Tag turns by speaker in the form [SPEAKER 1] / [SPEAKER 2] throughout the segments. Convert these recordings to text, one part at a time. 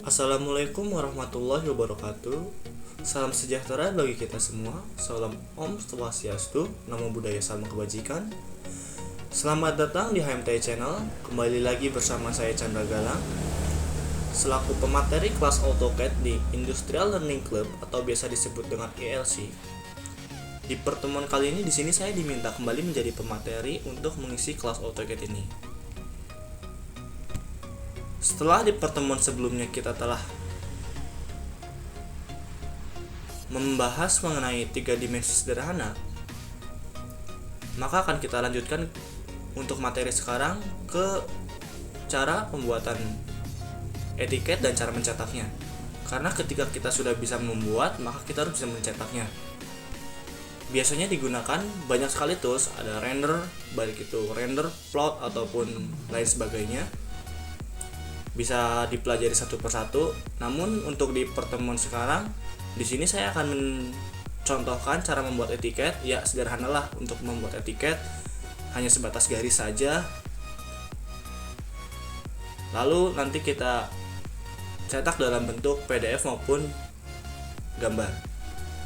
[SPEAKER 1] Assalamualaikum warahmatullahi wabarakatuh. Salam sejahtera bagi kita semua. Salam Om Swastiastu, Namo Buddhaya, Salam Kebajikan. Selamat datang di HMT Channel. Kembali lagi bersama saya Chandra Galang, selaku pemateri kelas AutoCAD di Industrial Learning Club atau biasa disebut dengan ILC. Di pertemuan kali ini di sini saya diminta kembali menjadi pemateri untuk mengisi kelas AutoCAD ini. Setelah di pertemuan sebelumnya kita telah membahas mengenai 3 dimensi sederhana, maka akan kita lanjutkan untuk materi sekarang ke cara pembuatan etiket dan cara mencetaknya. Karena ketika kita sudah bisa membuat, maka kita harus bisa mencetaknya. Biasanya digunakan banyak sekali tools, ada render, baik itu render, plot ataupun lain sebagainya. Bisa dipelajari satu persatu. Namun untuk di pertemuan sekarang, di sini saya akan mencontohkan cara membuat etiket. Ya, sederhanalah untuk membuat etiket, hanya sebatas garis saja. Lalu nanti kita cetak dalam bentuk PDF maupun gambar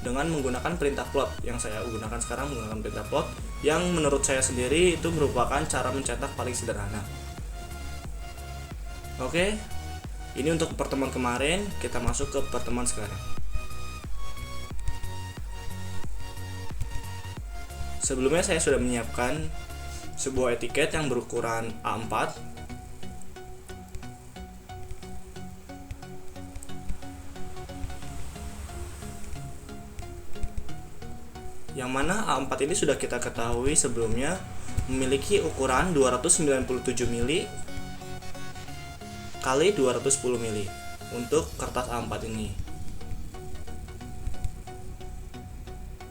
[SPEAKER 1] dengan menggunakan perintah plot. Yang saya gunakan sekarang menggunakan perintah plot, yang menurut saya sendiri itu merupakan cara mencetak paling sederhana. Oke, ini untuk pertemuan kemarin. Kita masuk ke pertemuan sekarang. Sebelumnya saya sudah menyiapkan sebuah etiket yang berukuran A4. Yang mana A4 ini sudah kita ketahui sebelumnya memiliki ukuran 297 mili kali 210 mili untuk kertas A4 ini.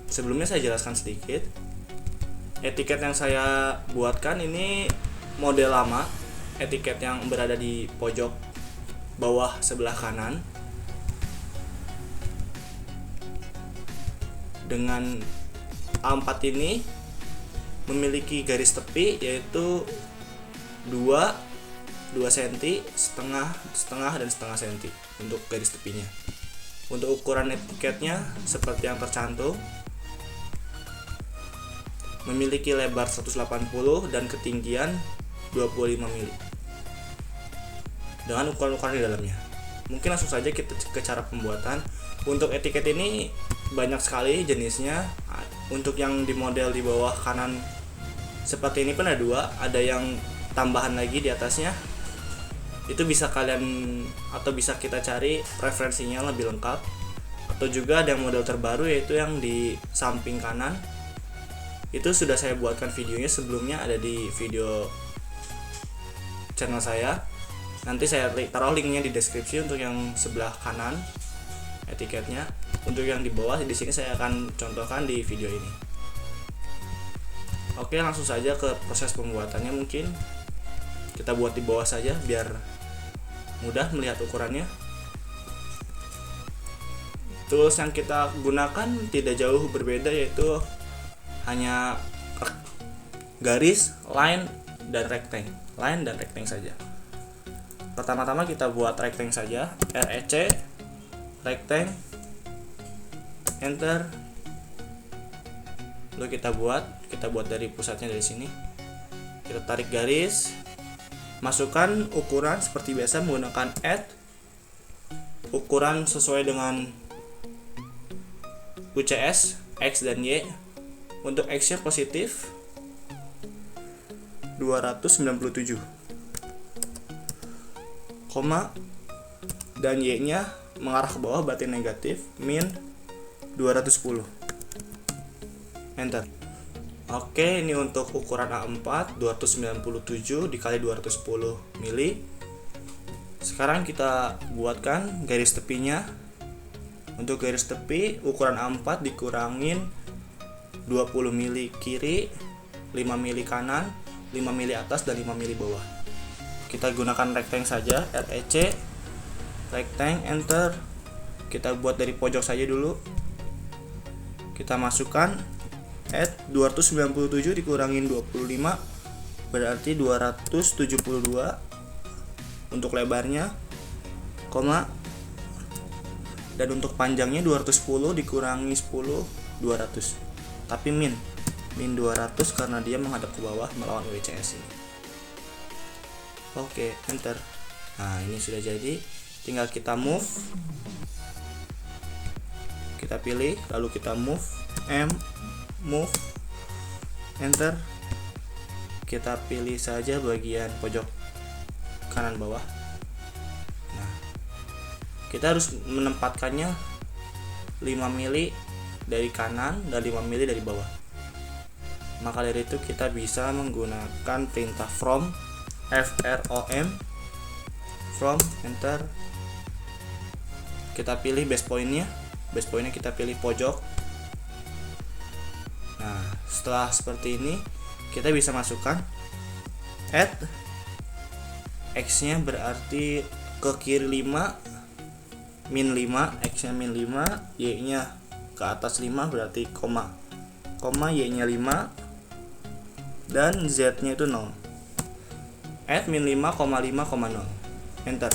[SPEAKER 1] Sebelumnya saya jelaskan sedikit. Etiket yang saya buatkan ini model lama, etiket yang berada di pojok bawah sebelah kanan. Dengan A4 ini memiliki garis tepi yaitu 2 cm, setengah dan setengah cm untuk garis tepinya. Untuk ukuran etiketnya seperti yang tercantum, memiliki lebar 180 dan ketinggian 25 mili dengan ukuran-ukuran di dalamnya. Mungkin langsung saja kita ke cara pembuatan. Untuk etiket ini banyak sekali jenisnya. Untuk yang di model di bawah kanan seperti ini pun ada 2, ada yang tambahan lagi di atasnya. Itu bisa kalian atau bisa kita cari referensinya lebih lengkap. Atau juga ada yang model terbaru yaitu yang di samping kanan. Itu sudah saya buatkan videonya sebelumnya, ada di video channel saya. Nanti saya taruh linknya di deskripsi untuk yang sebelah kanan etiketnya. Untuk yang di bawah di sini saya akan contohkan di video ini. Oke, langsung saja ke proses pembuatannya. Mungkin kita buat di bawah saja biar mudah melihat ukurannya. Tools yang kita gunakan tidak jauh berbeda, yaitu hanya garis, line, dan rectangle. Line dan rectangle saja. Pertama-tama kita buat rectangle saja. REC, rectangle, enter. Lalu kita buat dari pusatnya dari sini. Kita tarik garis, masukkan ukuran seperti biasa menggunakan add. Ukuran sesuai dengan UCS X dan Y. Untuk X nya positif 297, koma, dan Y nya mengarah ke bawah berarti negatif min 210. Enter. Oke, ini untuk ukuran A4 297 dikali 210 mili. Sekarang kita buatkan garis tepinya. Untuk garis tepi ukuran A4 dikurangin 20 mili kiri, 5 mili kanan, 5 mili atas dan 5 mili bawah. Kita gunakan rectangle saja, REC, rectangle, enter. Kita buat dari pojok saja dulu. Kita masukkan add 297 dikurangin 25 berarti 272 untuk lebarnya, koma Dan untuk panjangnya 210 dikurangi 10, 200. Tapi min 200 karena dia menghadap ke bawah melawan WCS ini. Oke, enter. Nah, ini sudah jadi. Tinggal kita move. Kita pilih, lalu kita move, move, enter. Kita pilih saja bagian pojok kanan bawah. Nah, kita harus menempatkannya 5 mili dari kanan dan 5 mili dari bawah. Maka dari itu kita bisa menggunakan perintah from, from, enter. Kita pilih base pointnya kita pilih pojok. Nah, setelah seperti ini kita bisa masukkan add, X nya berarti ke kiri 5, min 5, X nya min 5, Y nya ke atas 5 berarti koma, Y nya 5, dan Z nya itu 0. Add min 5, 0, enter.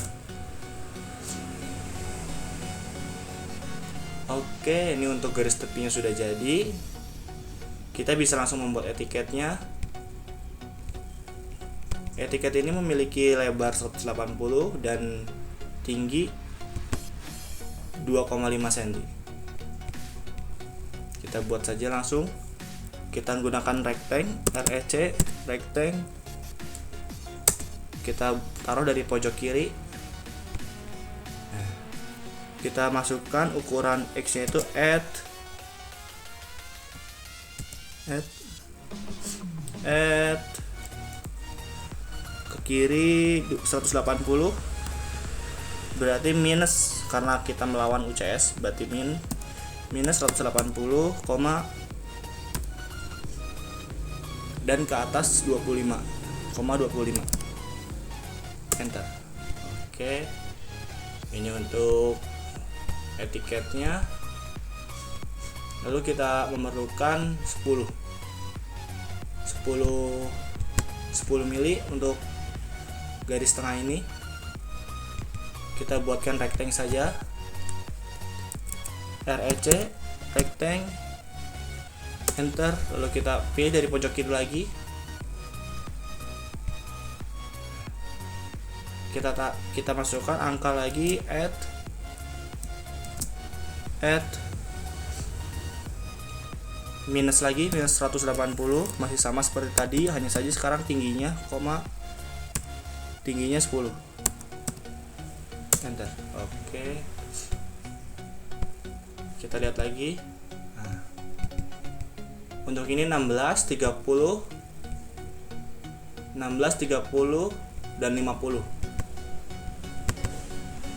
[SPEAKER 1] Oke, ini untuk garis tepinya sudah jadi. Kita bisa langsung membuat etiketnya. Etiket ini memiliki lebar 180 dan tinggi 2,5 cm. Kita buat saja langsung. Kita menggunakan rectangle, rectangle. Kita taruh dari pojok kiri. Kita masukkan ukuran X nya itu add ke kiri 180 berarti minus, karena kita melawan UCS berarti minus 180, dan ke atas 25,25, enter. Oke, ini untuk etiketnya. Lalu kita memerlukan 10 mili untuk garis tengah ini. Kita buatkan rectangle saja, rectangle, enter. Lalu kita pilih dari pojok kiri lagi. Kita masukkan angka lagi, add minus lagi, minus 180, masih sama seperti tadi, hanya saja sekarang tingginya 10, enter. Oke, kita lihat lagi. Nah, untuk ini 16, 30, dan 50.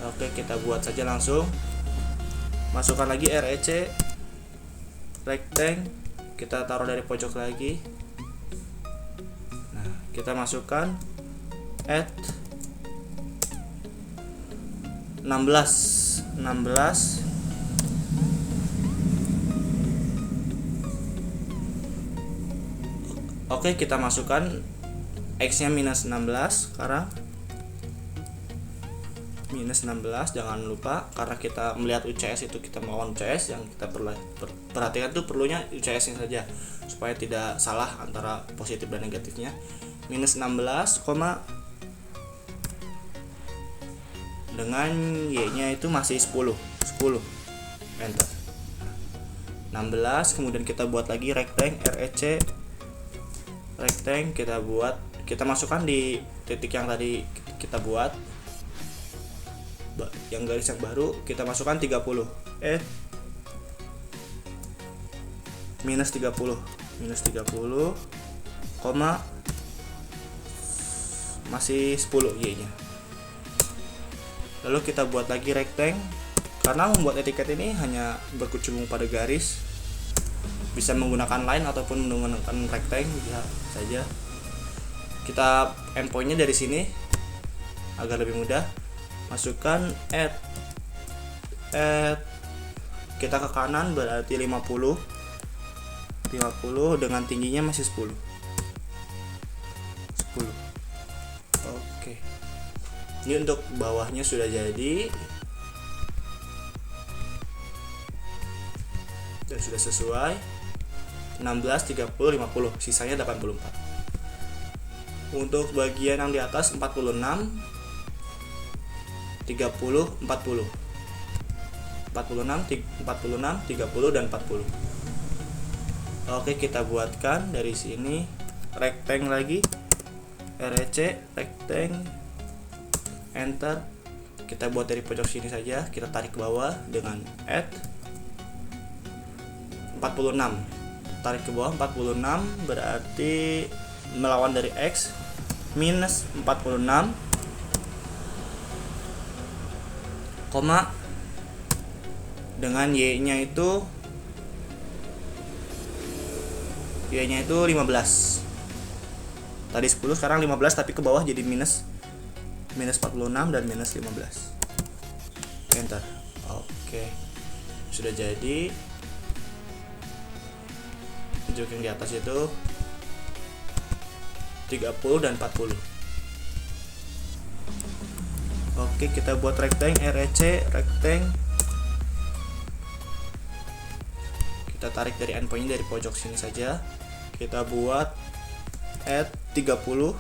[SPEAKER 1] Oke, kita buat saja langsung. Masukkan lagi rectangle, kita taruh dari pojok lagi. Nah, kita masukkan add 16. Oke, kita masukkan X nya minus 16 sekarang. Minus 16, jangan lupa, karena kita melihat UCS itu kita melawan UCS, yang kita perhatikan tuh perlunya UCS nya saja supaya tidak salah antara positif dan negatifnya. Minus 16, dengan Y nya itu masih 10, enter. 16, kemudian kita buat lagi rectangle, rectangle, kita masukkan di titik yang tadi kita buat, yang garis yang baru kita masukkan 30, minus 30, masih 10 Y nya. Lalu kita buat lagi rectangle. Karena membuat etiket ini hanya berkecimpung pada garis, bisa menggunakan line ataupun menggunakan rectangle, bisa saja. Kita endpointnya dari sini agar lebih mudah. Masukkan add, kita ke kanan berarti 50, dengan tingginya masih 10. Oke, ini untuk bawahnya sudah jadi. dan sudah sesuai. 16, 30, 50, sisanya 84. Untuk bagian yang di atas 46, 30, 40. 46, 30 dan 40. Oke, kita buatkan dari sini rectangle lagi, REC rectangle, enter. Kita buat dari pojok sini saja, kita tarik ke bawah dengan add 46. Tarik ke bawah 46 berarti melawan dari X, minus 46, koma dengan Y-nya itu 15. Tadi 10, sekarang 15, tapi ke bawah jadi minus 46 dan minus 15. Enter. Oke. Sudah jadi. Tunjuk yang di atas itu 30 dan 40. Oke, kita buat rectangle, REC rectangle. Kita tarik dari endpoint-nya dari pojok sini saja. Kita buat add 30,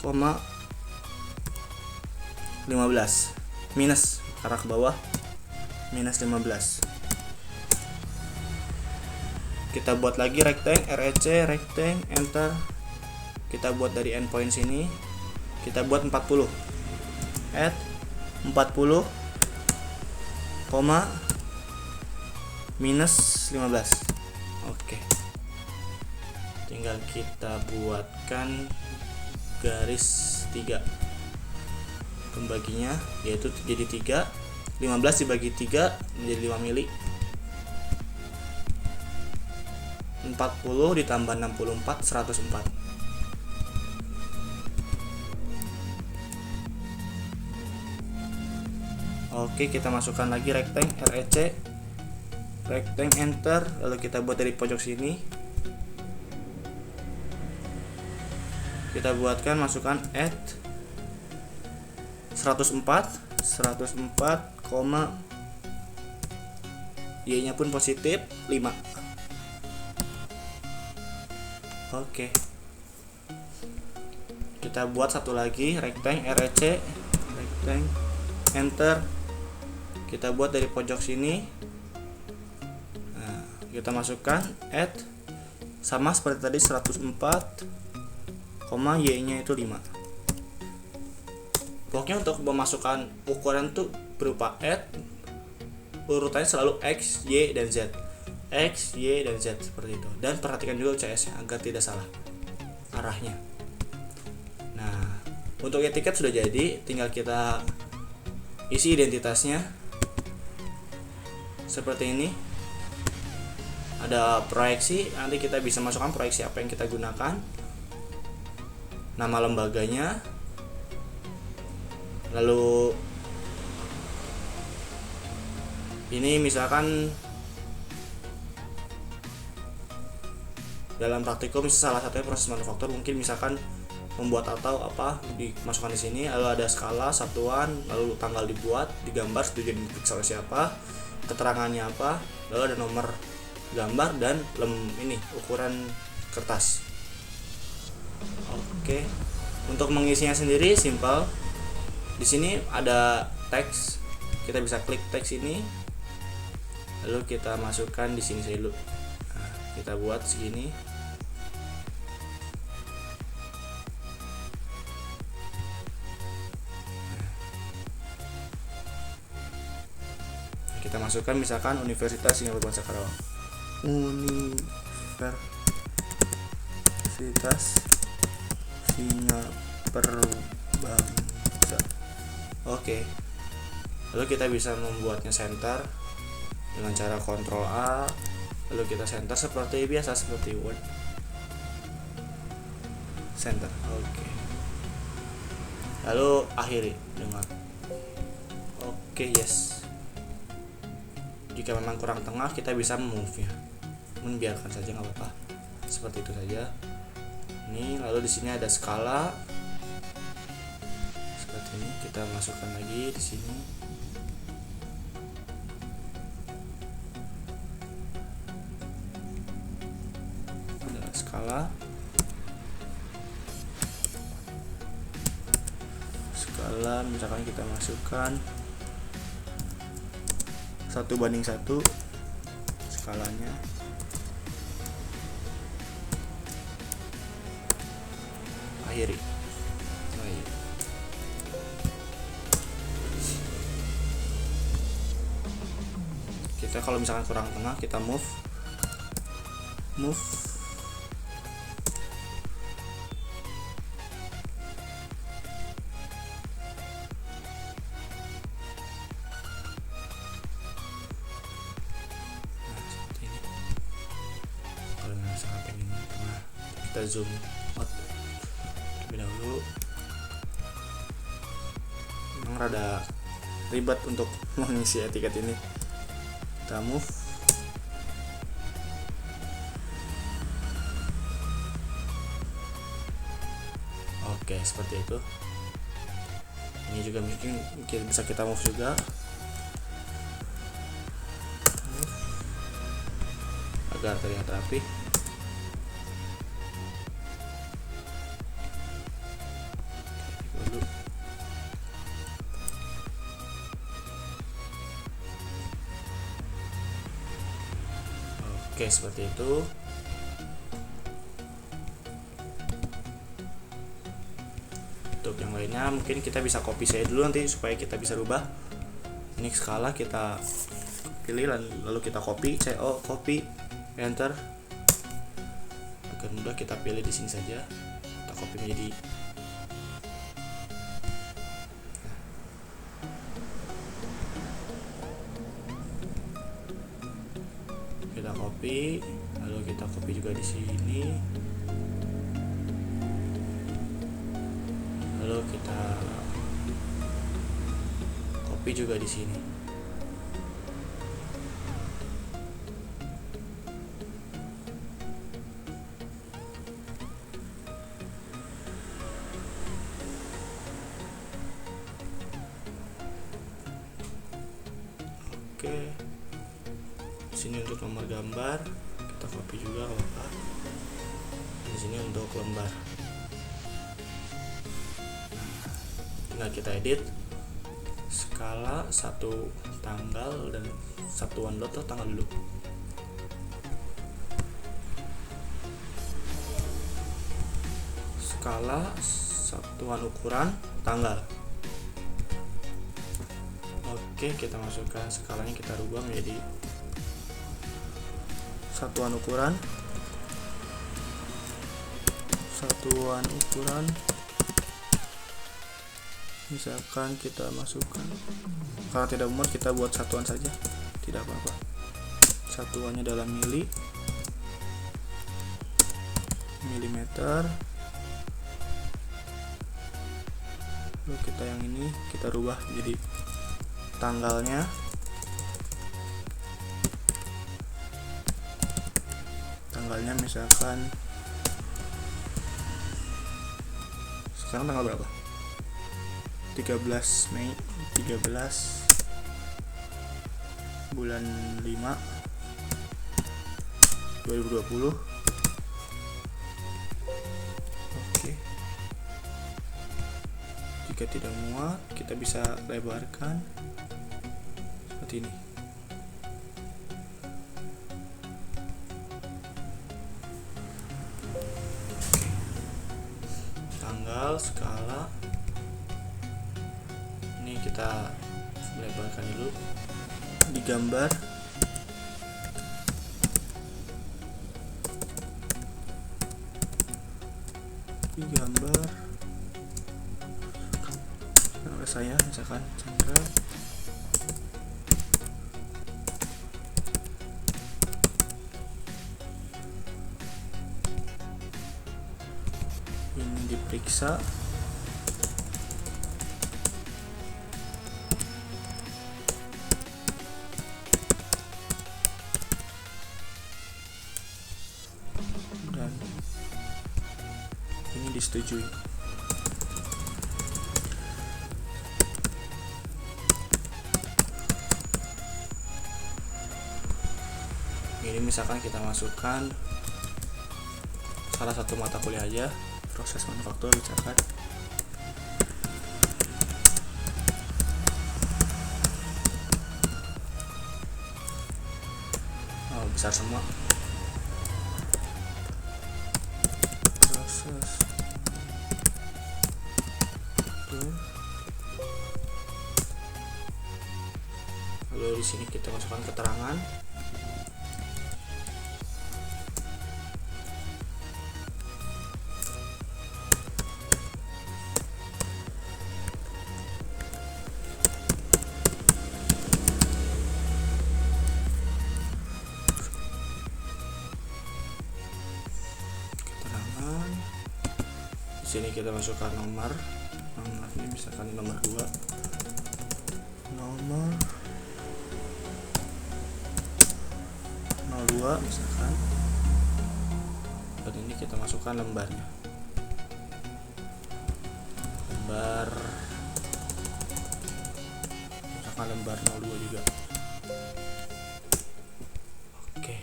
[SPEAKER 1] 15 minus karena ke bawah minus 15. Kita buat lagi rectangle, REC rectangle, enter. Kita buat dari endpoint sini, kita buat 40, add 40, minus 15. Oke, tinggal kita buatkan garis 3 pembaginya, yaitu jadi 3. 15 dibagi 3 menjadi 5 mili. 40 ditambah 64, 104. Oke, kita masukkan lagi rectangle, REC rectangle, enter. Lalu kita buat dari pojok sini, kita buatkan, masukkan add 104, Y-nya pun positif 5. Oke, kita buat satu lagi rectangle, REC rectangle, enter. Kita buat dari pojok sini, nah, kita masukkan add sama seperti tadi 104, Y-nya itu 5. Pokoknya untuk memasukkan ukuran tuh berupa add, urutannya selalu X, Y, dan Z. X, Y, dan Z seperti itu. Dan perhatikan juga UCS-nya agar tidak salah arahnya. Nah, untuk etiket sudah jadi, tinggal kita isi identitasnya seperti ini. Ada proyeksi, nanti kita bisa masukkan proyeksi apa yang kita gunakan, nama lembaganya, lalu ini misalkan dalam praktikum salah satunya proses manufaktur, mungkin misalkan membuat atau apa dimasukkan di sini, lalu ada skala satuan, lalu tanggal dibuat, digambar, setuju diperiksa oleh siapa, keterangannya apa, lalu ada nomor gambar dan ini ukuran kertas. Oke, untuk mengisinya sendiri simpel. Di sini ada teks, kita bisa klik teks ini, lalu kita masukkan di sini dulu. Nah, kita buat segini. Kita masukkan misalkan Universitas Singapura Bangsa Karawang. Universitas Singapura Bangsa. Oke. Lalu kita bisa membuatnya center dengan cara Ctrl A, lalu kita center seperti biasa, seperti Word. Center. Oke. Lalu akhiri dengan oke, yes. Jika memang kurang tengah, kita bisa move-nya. Membiarkan saja, nggak apa-apa. Seperti itu saja. Ini, lalu di sini ada skala. Seperti ini, kita masukkan lagi di sini. skala misalkan kita masukkan 1:1 skalanya. Akhiri. Kita kalau misalkan kurang tengah, kita move. Kita zoom out terlebih dahulu. Memang rada ribet untuk mengisi etiket ini. Kita move. Oke, seperti itu. Ini juga mungkin bisa kita move juga. Agar terlihat rapi. Oke, seperti itu. Untuk yang lainnya mungkin kita bisa copy saya dulu nanti supaya kita bisa rubah. Ini skala kita pilih lalu kita copy, CO, copy, enter. Agar mudah kita pilih di sini saja. Kita copy menjadi kita copy, lalu kita copy juga di sini, lalu kita copy juga di sini. Oke. Sini untuk nomor gambar kita copy juga apa-apa. Di sini untuk lembar. Tinggal kita edit skala 1 tanggal dan satuan lot atau tanggal dulu. Skala satuan ukuran tanggal. Oke, kita masukkan skalanya, kita rubah menjadi satuan ukuran misalkan kita masukkan, kalau tidak muat kita buat satuan saja, tidak apa-apa. Satuannya dalam milimeter. Lalu kita yang ini kita rubah jadi tanggalnya. Misalkan sekarang tanggal berapa? 13 Mei, 13 bulan 5 2020. Oke. Jika tidak muat, kita bisa lebarkan seperti ini. Skala ini kita lebarkan dulu di gambar. Nama saya misalkan Chandra. Ini diperiksa. Dan ini disetujui. Ini misalkan kita masukkan salah satu mata kuliah aja, proses manufaktur misalkan. Oh, besar semua. Proses. Lalu di sini kita masukkan keterangan. Di sini kita masukkan nomor ini misalkan nomor 2, nomor 02 misalkan, dan ini kita masukkan lembarnya, misalkan lembar 02 juga. Oke,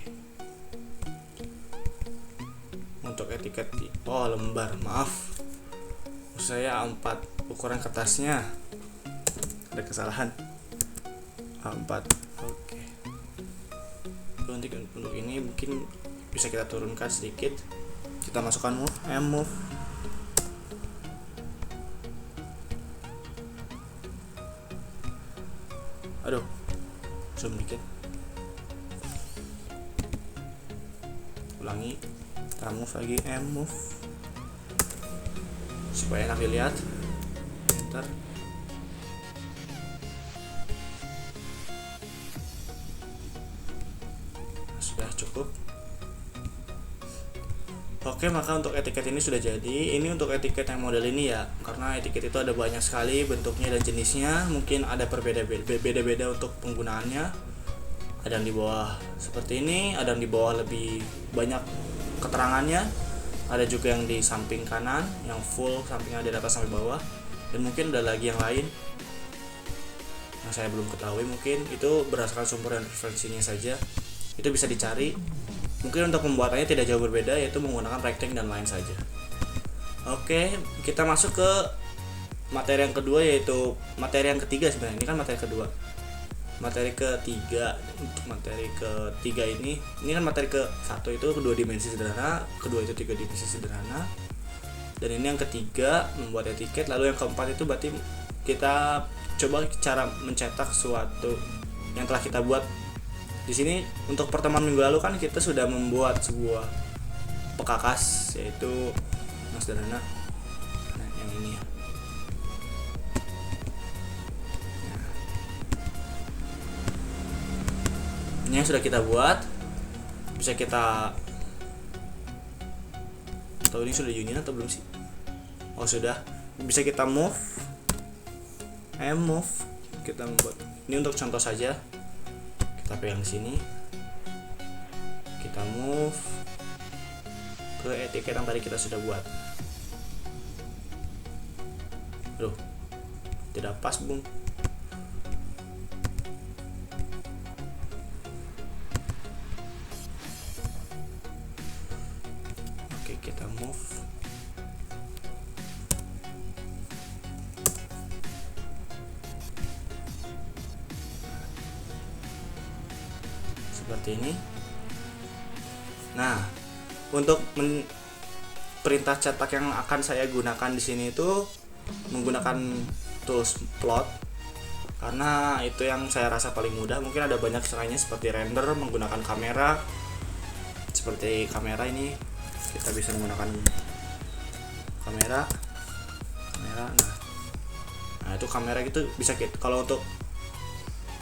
[SPEAKER 1] untuk etiket lembar, maaf saya A4 ukuran kertasnya ada kesalahan, A4. Oke, untuk ini mungkin bisa kita turunkan sedikit, kita masukkan move. Aduh, zoom dikit, ulangi, kita move lagi, move supaya enak dilihat. Enter. Sudah cukup. Oke, maka untuk etiket ini sudah jadi. Ini untuk etiket yang model ini ya, karena etiket itu ada banyak sekali bentuknya dan jenisnya, mungkin ada berbeda-beda untuk penggunaannya. Ada yang di bawah seperti ini, ada yang di bawah lebih banyak keterangannya, ada juga yang di samping kanan yang full sampingnya dari atas sampai bawah, dan mungkin ada lagi yang lain yang saya belum ketahui. Mungkin itu berdasarkan sumber dan referensinya saja, itu bisa dicari. Mungkin untuk pembuatannya tidak jauh berbeda, yaitu menggunakan rectangle dan lain saja. Oke, kita masuk ke materi yang kedua, yaitu materi yang ketiga. Sebenarnya ini kan materi kedua, materi ketiga. Untuk materi ketiga ini kan materi ke-1 itu kedua dimensi sederhana, kedua itu 3 dimensi sederhana, dan ini yang ketiga membuat etiket. Lalu yang keempat itu berarti kita coba cara mencetak sesuatu yang telah kita buat. Di sini untuk pertemuan minggu lalu kan kita sudah membuat sebuah pekakas, yaitu yang sederhana, yang ini ya. Ini yang sudah kita buat, bisa kita, atau ini sudah union atau belum sih? Oh sudah, bisa kita move, kita membuat ini untuk contoh saja. Kita pegang di sini, kita move ke etiket yang tadi kita sudah buat. Loh, tidak pas bung. Kita move, seperti ini. Nah, untuk perintah cetak yang akan saya gunakan di sini itu menggunakan tools plot, karena itu yang saya rasa paling mudah. Mungkin ada banyak caranya seperti render menggunakan kamera, seperti kamera ini. Kita bisa menggunakan kamera. Nah itu kamera gitu bisa kita. Kalau untuk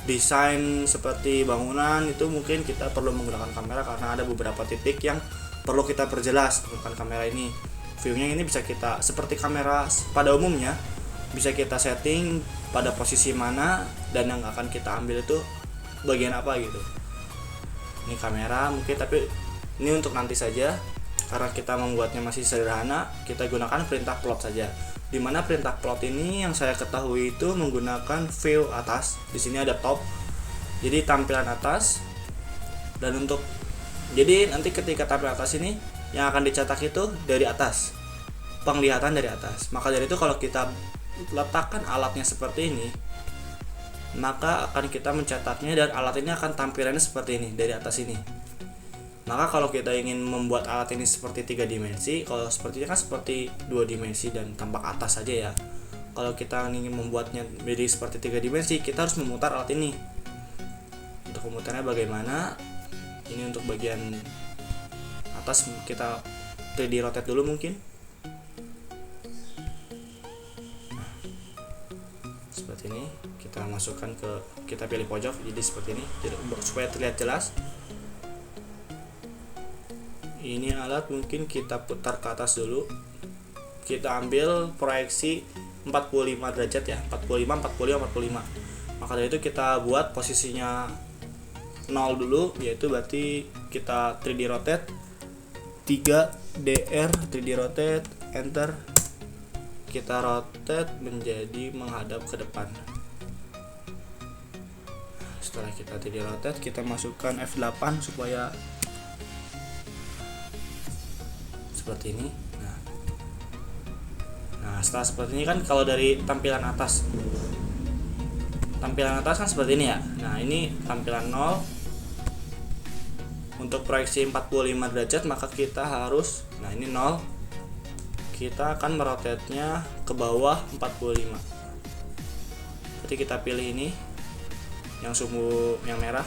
[SPEAKER 1] desain seperti bangunan itu mungkin kita perlu menggunakan kamera, karena ada beberapa titik yang perlu kita perjelas menggunakan kamera ini. Viewnya ini bisa kita seperti kamera pada umumnya, bisa kita setting pada posisi mana, dan yang akan kita ambil itu bagian apa gitu. Ini kamera mungkin, tapi ini untuk nanti saja. Karena kita membuatnya masih sederhana, kita gunakan perintah plot saja. Dimana perintah plot ini yang saya ketahui itu menggunakan view atas. Di sini ada top, jadi tampilan atas. Dan untuk jadi nanti ketika tampilan atas ini yang akan dicetak itu dari atas, penglihatan dari atas. Maka dari itu kalau kita letakkan alatnya seperti ini, maka akan kita mencetaknya dan alat ini akan tampilannya seperti ini dari atas ini. Maka kalau kita ingin membuat alat ini seperti 3 dimensi, kalau sepertinya kan seperti 2 dimensi dan tampak atas saja ya. Kalau kita ingin membuatnya menjadi seperti 3 dimensi, kita harus memutar alat ini. Untuk memutarnya bagaimana? Ini untuk bagian atas kita 3D rotate dulu mungkin. Nah, seperti ini kita masukkan kita pilih pojok jadi seperti ini, jadi supaya terlihat jelas. Ini alat mungkin kita putar ke atas dulu. Kita ambil proyeksi 45 derajat ya, 45, 45, 45. Maka dari itu kita buat posisinya 0 dulu, yaitu berarti kita 3D rotate 3DR, 3D rotate, enter. Kita rotate menjadi menghadap ke depan. Setelah kita 3D rotate, kita masukkan F8 supaya seperti ini. Nah, setelah seperti ini kan kalau dari tampilan atas kan seperti ini ya. Nah, ini tampilan 0. Untuk proyeksi 45 derajat maka kita harus, nah ini 0. Kita akan merotate-nya ke bawah 45. Jadi kita pilih ini yang sumbu yang merah.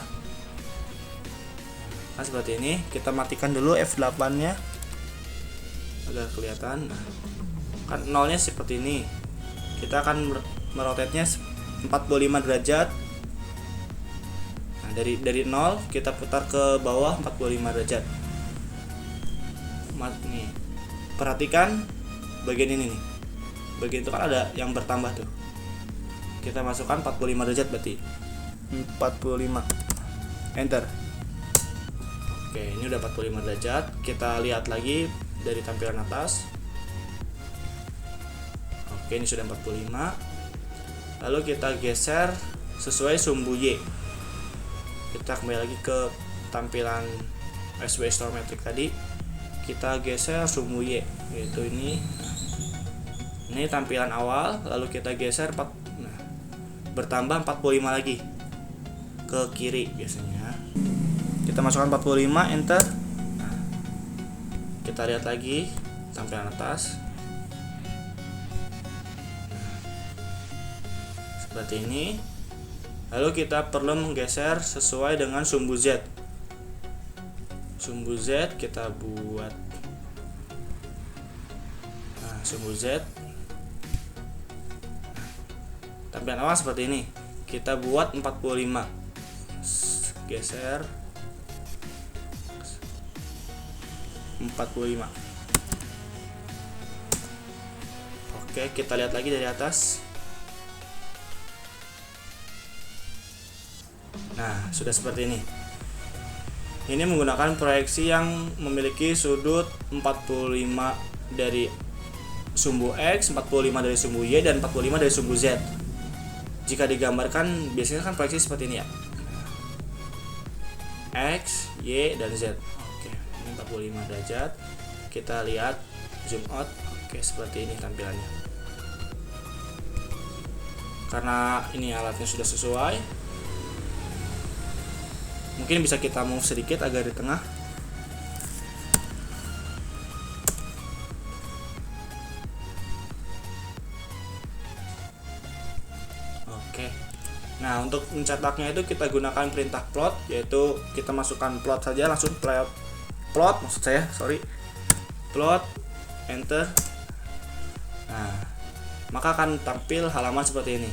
[SPEAKER 1] Nah, seperti ini. Kita matikan dulu F8-nya agar kelihatan. Nah, kan nolnya seperti ini. Kita akan merotate-nya 45 derajat. Nah, dari 0 kita putar ke bawah 45 derajat. Nih. Perhatikan bagian ini nih. Bagian itu kan ada yang bertambah tuh. Kita masukkan 45 derajat berarti 45. Enter. Oke, ini udah 45 derajat. Kita lihat lagi dari tampilan atas. Oke, ini sudah 45. Lalu kita geser sesuai sumbu Y. Kita kembali lagi ke tampilan SW Storemetric tadi. Kita geser sumbu Y, yaitu ini. Ini tampilan awal, lalu kita geser bertambah 45 lagi ke kiri biasanya. Kita masukkan 45, enter. Kita lihat lagi tampilan atas. Seperti ini. Lalu kita perlu menggeser sesuai dengan sumbu Z. Sumbu Z kita buat. Nah, sumbu Z. Tampilan awal seperti ini. Kita buat 45. Geser 45. Oke, kita lihat lagi dari atas. Nah, sudah seperti ini. Ini menggunakan proyeksi yang memiliki sudut 45 dari sumbu X, 45 dari sumbu Y, dan 45 dari sumbu Z. Jika digambarkan, biasanya kan proyeksi seperti ini ya. X, Y, dan Z. Oke, ini 45 derajat. Kita lihat zoom out. Oke, seperti ini tampilannya. Karena ini alatnya sudah sesuai, mungkin bisa kita move sedikit agar di tengah. Oke. Nah, untuk mencetaknya itu kita gunakan perintah plot, yaitu kita masukkan plot saja, langsung plot maksud saya, plot, enter. Nah, maka akan tampil halaman seperti ini.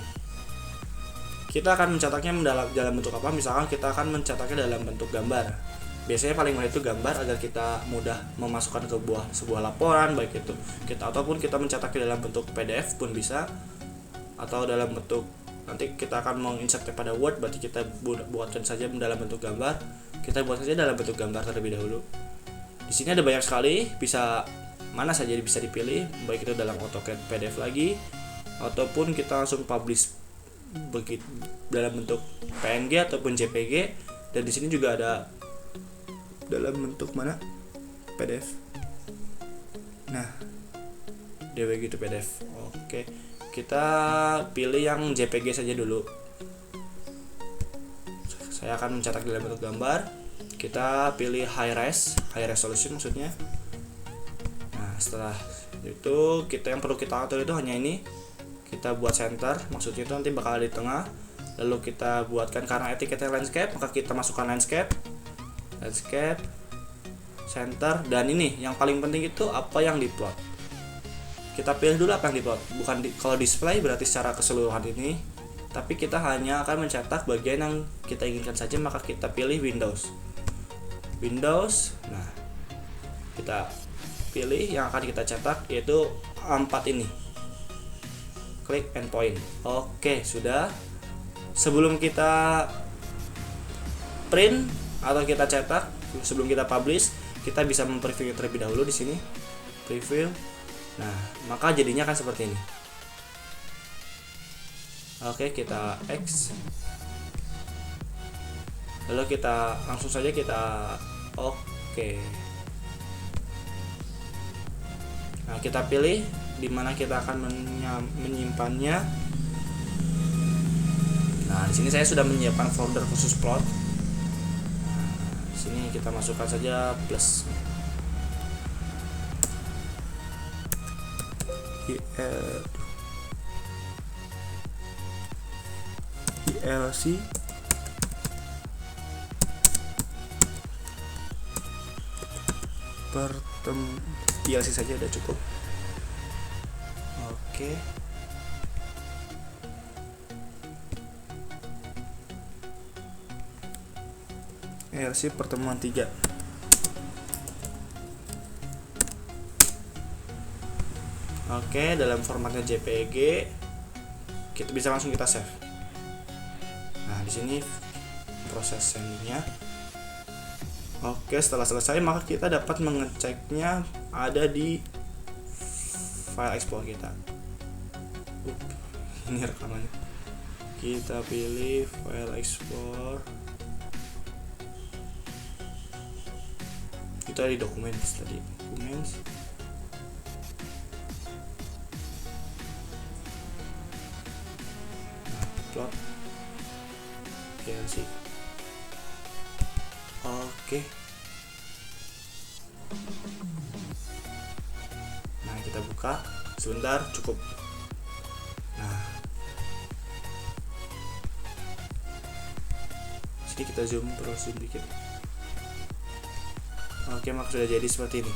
[SPEAKER 1] Kita akan mencetaknya dalam bentuk apa? Misalkan kita akan mencetaknya dalam bentuk gambar. Biasanya paling mudah itu gambar agar kita mudah memasukkan ke sebuah laporan, baik itu ataupun kita mencetaknya dalam bentuk PDF pun bisa, atau dalam bentuk, nanti kita akan menginsertnya pada Word, berarti kita buatkan saja dalam bentuk gambar. Kita buat saja dalam bentuk gambar terlebih dahulu. Di sini ada banyak sekali, bisa mana saja bisa dipilih, baik itu dalam AutoCAD PDF lagi, ataupun kita langsung publish begitu dalam bentuk PNG ataupun JPG. Dan di sini juga ada dalam bentuk mana? PDF. Nah, DWG to PDF. Oke, kita pilih yang JPG saja dulu. Saya akan mencetak dalam bentuk gambar. Kita pilih high resolution maksudnya. Nah, setelah itu kita yang perlu kita atur itu hanya ini. Kita buat center, maksudnya itu nanti bakal ada di tengah. Lalu kita buatkan karena etiketnya landscape, maka kita masukkan landscape, center, dan ini yang paling penting itu apa yang diplot. Kita pilih dulu apa yang diplot, kalau display berarti secara keseluruhan ini, tapi kita hanya akan mencetak bagian yang kita inginkan saja, maka kita pilih Windows. Nah, kita pilih yang akan kita cetak yaitu A4 ini. Klik endpoint. Oke, sudah. Sebelum kita print atau kita cetak, sebelum kita publish, kita bisa mempreview terlebih dahulu di sini. Preview. Nah, maka jadinya akan seperti ini. Oke, kita X. Lalu kita langsung saja kita oke. Nah, kita pilih di mana kita akan menyimpannya. Nah, di sini saya sudah menyiapkan folder khusus plot. Nah, di sini kita masukkan saja plus. ILC ILC saja udah cukup. Oke. ILC pertemuan 3. Oke, dalam formatnya JPG, kita bisa langsung kita save. Nah, di sini proses sendingnya. Oke, setelah selesai maka kita dapat mengeceknya ada di file explorer kita. Ini rekamannya. Kita pilih file explorer. Kita di documents tadi. Documents. Plot PLC. Oke. Nah, kita buka sebentar, cukup. Nah, sini kita zoom dikit. Oke, maka sudah jadi seperti ini.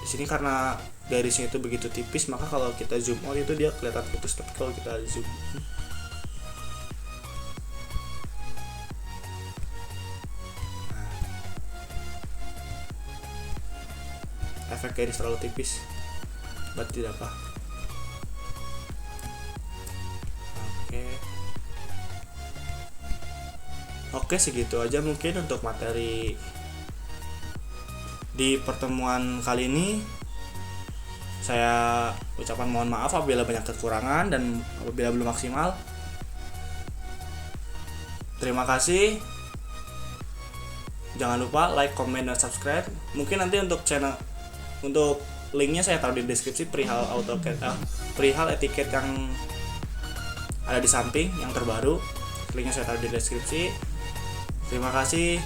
[SPEAKER 1] Di sini karena garisnya itu begitu tipis, maka kalau kita zoom out itu dia kelihatan putus, tapi kalau kita zoom efek garis terlalu tipis, berarti tidak apa. Oke, segitu aja mungkin untuk materi di pertemuan kali ini. Saya ucapkan mohon maaf apabila banyak kekurangan dan apabila belum maksimal. Terima kasih. Jangan lupa like, comment, dan subscribe. Mungkin nanti untuk channel, untuk linknya saya taruh di deskripsi, perihal AutoCAD, perihal etiket yang ada di samping yang terbaru. Linknya saya taruh di deskripsi. Terima kasih.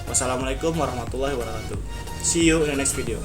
[SPEAKER 1] Wassalamualaikum warahmatullahi wabarakatuh. See you in the next video.